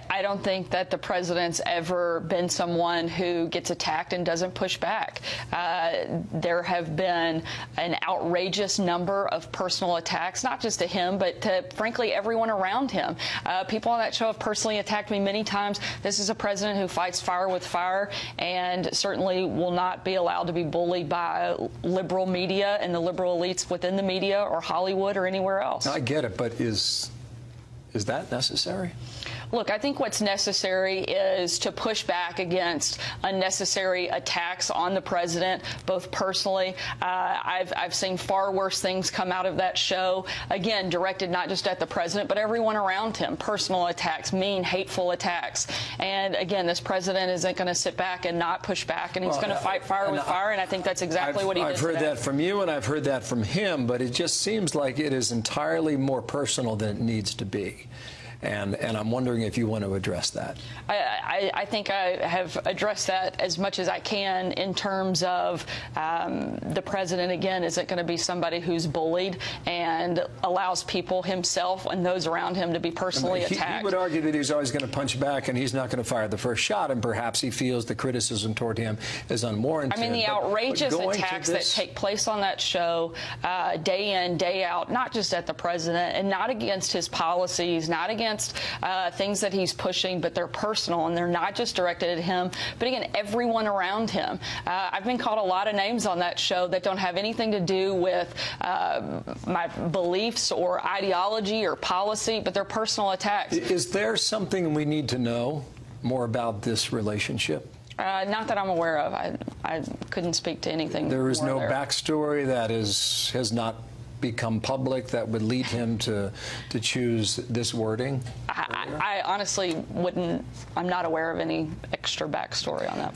I don't think that the president's ever been someone who gets attacked and doesn't push back. There have been an outrageous number of personal attacks, not just to him, but to, frankly, everyone around him. People on that show have personally attacked me many times. This is a president who fights fire with fire and certainly will not be allowed to be bullied by liberal media and the liberal elites within the media or Hollywood or anywhere else. I get it, but is that necessary? Look, I think what's necessary is to push back against unnecessary attacks on the president, both personally. I've seen far worse things come out of that show, again, directed not just at the president, but everyone around him. Personal attacks, mean, hateful attacks. And again, this president isn't going to sit back and not push back, and he's going to fight fire with fire, and I think that's exactly what he did I've heard today. that from you, and I've heard that from him, but it just seems like it is entirely more personal than it needs to be. And I'm wondering if you want to address that. I think I have addressed that as much as I can in terms of the president, again, isn't going to be somebody who's bullied and allows people himself and those around him to be personally attacked. He would argue that he's always going to punch back and he's not going to fire the first shot, and perhaps he feels the criticism toward him is unwarranted. I mean, the outrageous attacks that take place on that show day in, day out, not just at the president and not against his policies, not against things that he's pushing, but they're personal and they're not just directed at him, but again, everyone around him. I've been called a lot of names on that show that don't have anything to do with my beliefs or ideology or policy, but they're personal attacks. Is there something we need to know more about this relationship? Not that I'm aware of. I couldn't speak to anything. There is no there. backstory that has not become public that would lead him to choose this wording? I honestly wouldn't. I'm not aware of any extra backstory on that.